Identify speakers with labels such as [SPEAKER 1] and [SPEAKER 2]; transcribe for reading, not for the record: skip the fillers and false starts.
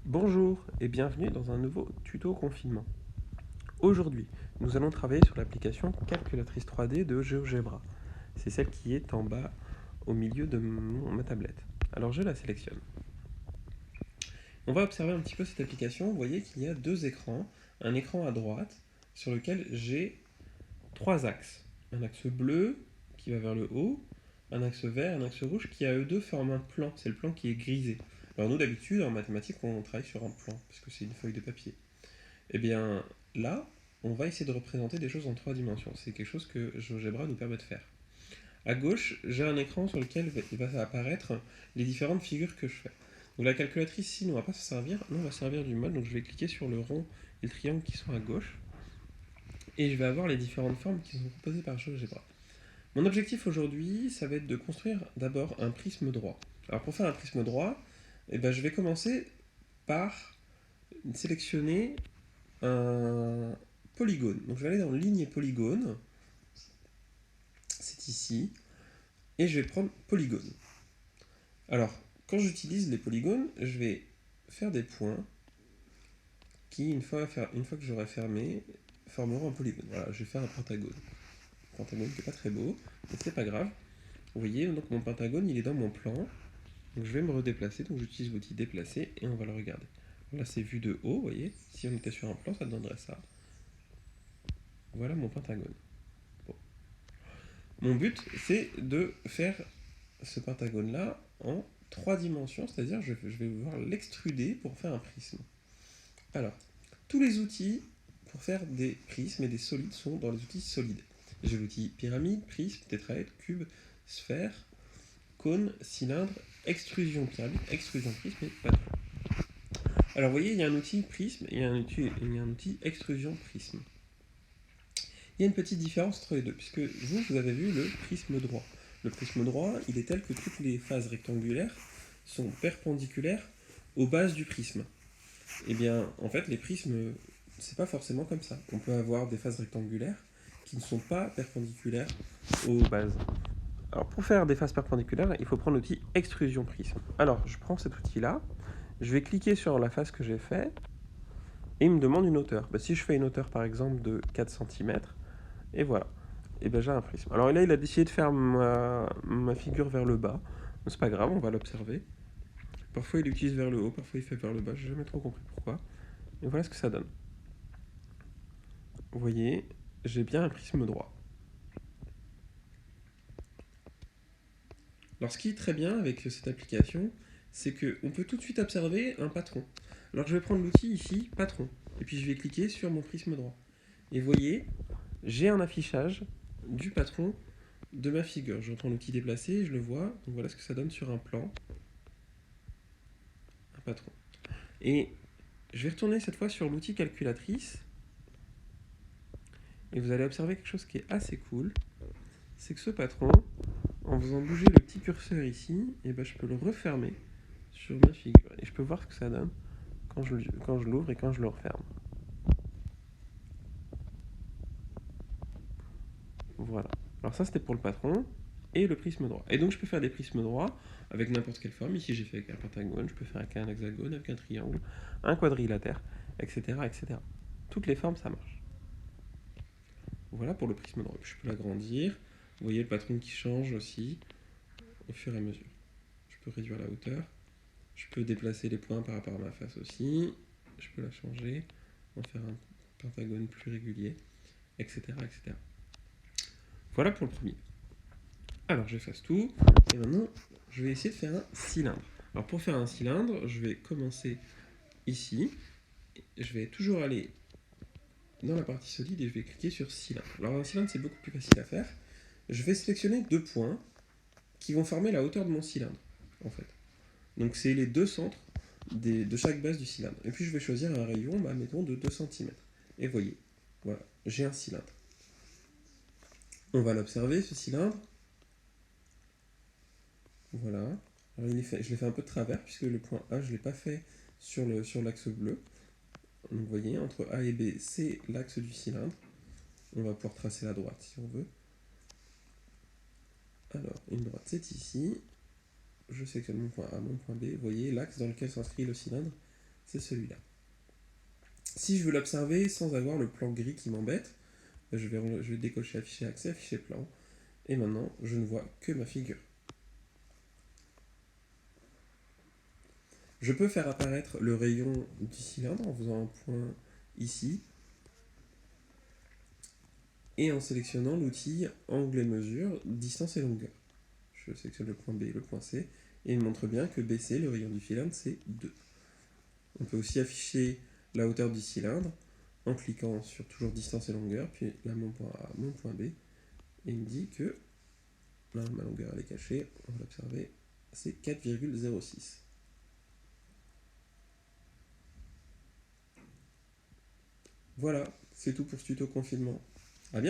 [SPEAKER 1] Bonjour et bienvenue dans un nouveau tuto confinement. Aujourd'hui, nous allons travailler sur l'application calculatrice 3D de GeoGebra. C'est celle qui est en bas au milieu de ma tablette. Alors je la sélectionne. On va observer un petit peu cette application. Vous voyez qu'il y a deux écrans. Un écran à droite sur lequel j'ai trois axes. Un axe bleu qui va vers le haut, un axe vert, un axe rouge qui à eux deux forment un plan. C'est le plan qui est grisé. Alors nous d'habitude en mathématiques on travaille sur un plan parce que c'est une feuille de papier. Eh bien, là, on va essayer de représenter des choses en trois dimensions. C'est quelque chose que GeoGebra nous permet de faire. À gauche, j'ai un écran sur lequel il va apparaître les différentes figures que je fais. Donc la calculatrice ici ne va pas se servir, non, on va servir du mode. Donc je vais cliquer sur le rond et le triangle qui sont à gauche. Et je vais avoir les différentes formes qui sont proposées par GeoGebra. Mon objectif aujourd'hui, ça va être de construire d'abord un prisme droit. Alors pour faire un prisme droit, je vais commencer par sélectionner un polygone. Donc je vais aller dans ligne et polygone, c'est ici, et je vais prendre polygone. Alors, quand j'utilise les polygones, je vais faire des points qui, une fois que j'aurai fermé, formeront un polygone. Voilà, je vais faire un pentagone. Un pentagone qui n'est pas très beau, mais c'est pas grave. Vous voyez, donc mon pentagone, il est dans mon plan. Donc je vais me redéplacer, donc j'utilise l'outil déplacer et on va le regarder. Là, c'est vu de haut, vous voyez. Si on était sur un plan, ça donnerait ça. Voilà mon pentagone. Bon. Mon but, c'est de faire ce pentagone-là en trois dimensions, c'est-à-dire je vais pouvoir l'extruder pour faire un prisme. Alors, tous les outils pour faire des prismes et des solides sont dans les outils solides. J'ai l'outil pyramide, prisme, tétraèdre, cube, sphère, cône, cylindre, extrusion pyramide, extrusion prisme et patron. Alors vous voyez, il y a un outil prisme et un outil extrusion prisme. Il y a une petite différence entre les deux, puisque vous avez vu le prisme droit. Le prisme droit, il est tel que toutes les faces rectangulaires sont perpendiculaires aux bases du prisme. Eh bien, en fait, les prismes, c'est pas forcément comme ça. On peut avoir des faces rectangulaires qui ne sont pas perpendiculaires aux bases. Alors, pour faire des faces perpendiculaires, il faut prendre l'outil extrusion prisme. Alors, je prends cet outil-là, je vais cliquer sur la face que j'ai faite, et il me demande une hauteur. Si je fais une hauteur, par exemple, de 4 cm, et voilà. Et j'ai un prisme. Alors là, il a décidé de faire ma figure vers le bas. C'est pas grave, on va l'observer. Parfois, il l'utilise vers le haut, parfois, il fait vers le bas. J'ai jamais trop compris pourquoi. Et voilà ce que ça donne. Vous voyez, j'ai bien un prisme droit. Alors, ce qui est très bien avec cette application, c'est qu'on peut tout de suite observer un patron. Alors, je vais prendre l'outil ici, patron. Et puis, je vais cliquer sur mon prisme droit. Et vous voyez, j'ai un affichage du patron de ma figure. Je reprends l'outil déplacé, je le vois. Donc voilà ce que ça donne sur un plan. Un patron. Et je vais retourner cette fois sur l'outil calculatrice. Et vous allez observer quelque chose qui est assez cool. C'est que ce patron, en faisant bouger le petit curseur ici, je peux le refermer sur ma figure. Et je peux voir ce que ça donne quand je l'ouvre et quand je le referme. Voilà. Alors ça, c'était pour le patron et le prisme droit. Et donc, je peux faire des prismes droits avec n'importe quelle forme. Ici, j'ai fait avec un pentagone, je peux faire avec un hexagone, avec un triangle, un quadrilatère, etc., etc. Toutes les formes, ça marche. Voilà pour le prisme droit. Je peux l'agrandir. Vous voyez le patron qui change aussi au fur et à mesure. Je peux réduire la hauteur. Je peux déplacer les points par rapport à ma face aussi. Je peux la changer, en faire un pentagone plus régulier, etc., etc. Voilà pour le premier. Alors j'efface tout, et maintenant je vais essayer de faire un cylindre. Alors pour faire un cylindre, je vais commencer ici, je vais toujours aller dans la partie solide et je vais cliquer sur cylindre. Alors un cylindre c'est beaucoup plus facile à faire. Je vais sélectionner deux points qui vont former la hauteur de mon cylindre, en fait. Donc c'est les deux centres de chaque base du cylindre. Et puis je vais choisir un rayon, mettons de 2 cm. Et voyez, voilà, j'ai un cylindre. On va l'observer, ce cylindre. Voilà. Alors, je l'ai fait un peu de travers, puisque le point A, je ne l'ai pas fait sur l'axe bleu. Donc, vous voyez, entre A et B, c'est l'axe du cylindre. On va pouvoir tracer la droite si on veut. Alors, une droite, c'est ici. Je sélectionne mon point A, mon point B. Vous voyez, l'axe dans lequel s'inscrit le cylindre, c'est celui-là. Si je veux l'observer sans avoir le plan gris qui m'embête, je vais décocher afficher accès, afficher plan, et maintenant je ne vois que ma figure. Je peux faire apparaître le rayon du cylindre en faisant un point ici, et en sélectionnant l'outil angle et mesure, distance et longueur. Je sélectionne le point B et le point C, et il montre bien que BC, le rayon du cylindre, c'est 2. On peut aussi afficher la hauteur du cylindre en cliquant sur toujours distance et longueur, puis là mon point A, mon point B, et il me dit que là ma longueur elle est cachée, on va l'observer, c'est 4,06. Voilà, c'est tout pour ce tuto confinement. À bientôt.